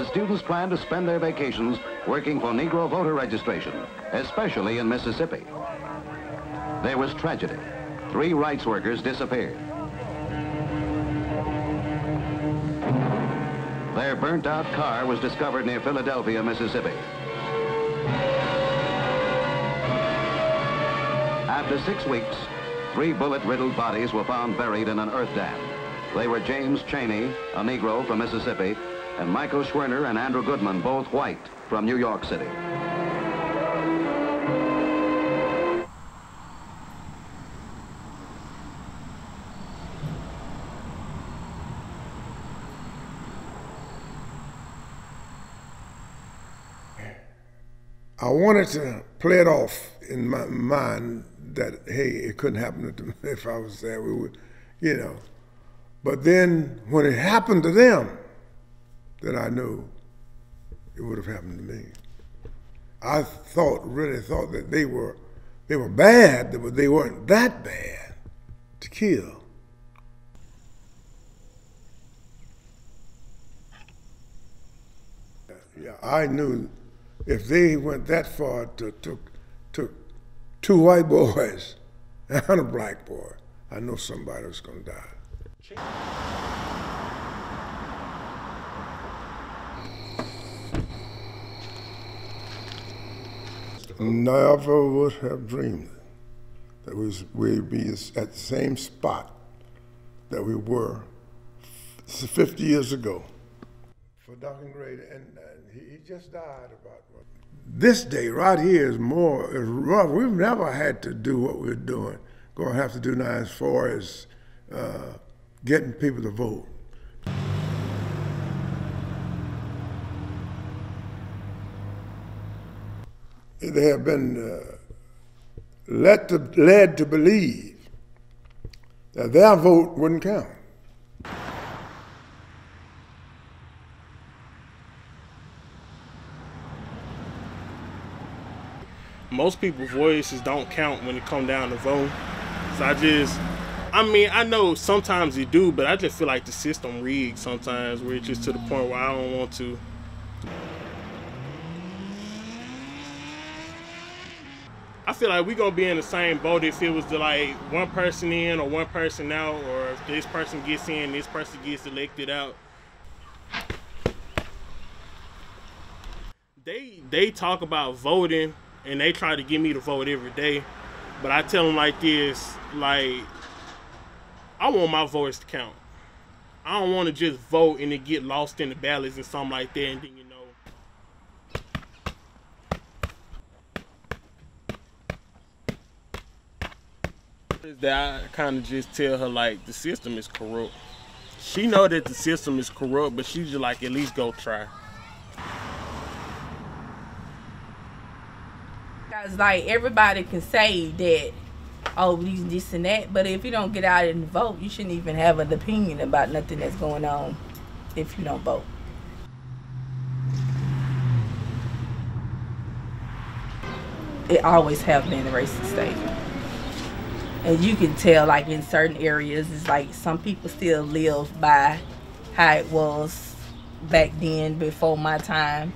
The students plan to spend their vacations working for Negro voter registration, especially in Mississippi. There was tragedy. 3 rights workers disappeared. Their burnt-out car was discovered near Philadelphia, Mississippi. After 6 weeks, 3 bullet-riddled bodies were found buried in an earth dam. They were James Cheney, a Negro from Mississippi, and Michael Schwerner and Andrew Goodman, both white, from New York City. I wanted to play it off in my mind that, hey, it couldn't happen to me if I was there. We would, you know. But then when it happened to them, then I knew it would have happened to me. I really thought that they were bad, but they weren't that bad to kill. Yeah, I knew if they went that far to took 2 white boys and a black boy, I know somebody was going to die. Never would have dreamed that we'd be at the same spot that we were 50 years ago. For Dr. Grady, and he just died about what? This day right here is rough. We've never had to do what we're doing. Going to have to do now as far as getting people to vote. They have been led to believe that their vote wouldn't count. Most people's voices don't count when it comes down to vote. So I know sometimes they do, but I just feel like the system rigged sometimes, where it's just to the point where I don't want to. I feel like we're gonna be in the same boat if it was like one person in or one person out, or if this person gets in, this person gets elected out. They talk about voting and they try to get me to vote every day, but I tell them like this, like, I want my voice to count. I don't want to just vote and it get lost in the ballots and something like that, and then that I kind of just tell her like the system is corrupt. She know that the system is corrupt, but she just like, at least go try. Cause like everybody can say that, oh, this and that, but if you don't get out and vote, you shouldn't even have an opinion about nothing that's going on if you don't vote. It always have been a racist state. And you can tell, like, in certain areas, it's like some people still live by how it was back then, before my time.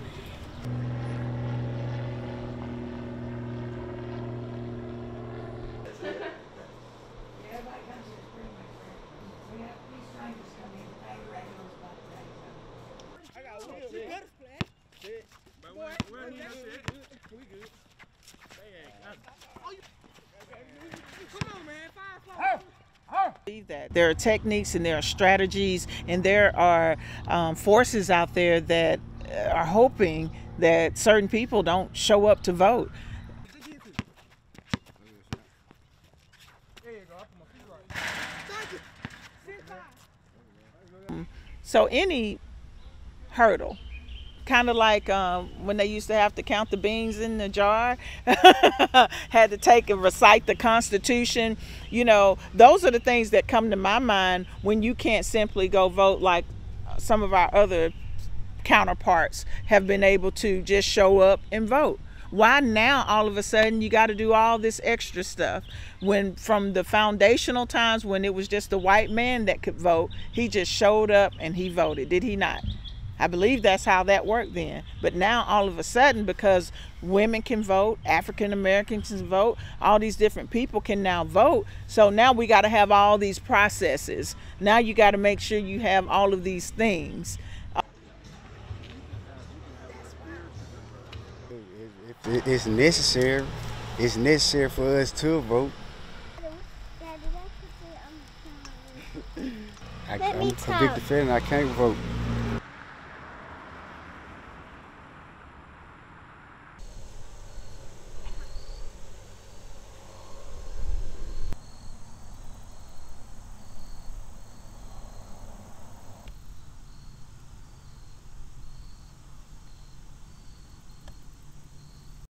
That there are techniques and there are strategies and there are forces out there that are hoping that certain people don't show up to vote. So any hurdle, kind of like when they used to have to count the beans in the jar, had to take and recite the Constitution. You know, those are the things that come to my mind when you can't simply go vote like some of our other counterparts have been able to just show up and vote. Why now all of a sudden you got to do all this extra stuff, when from the foundational times when it was just the white man that could vote, he just showed up and he voted, did he not? I believe that's how that worked then. But now all of a sudden, because women can vote, African Americans can vote, all these different people can now vote. So now we got to have all these processes. Now you got to make sure you have all of these things. It's necessary. It's necessary for us to vote. I'm a convicted felon. I can't vote.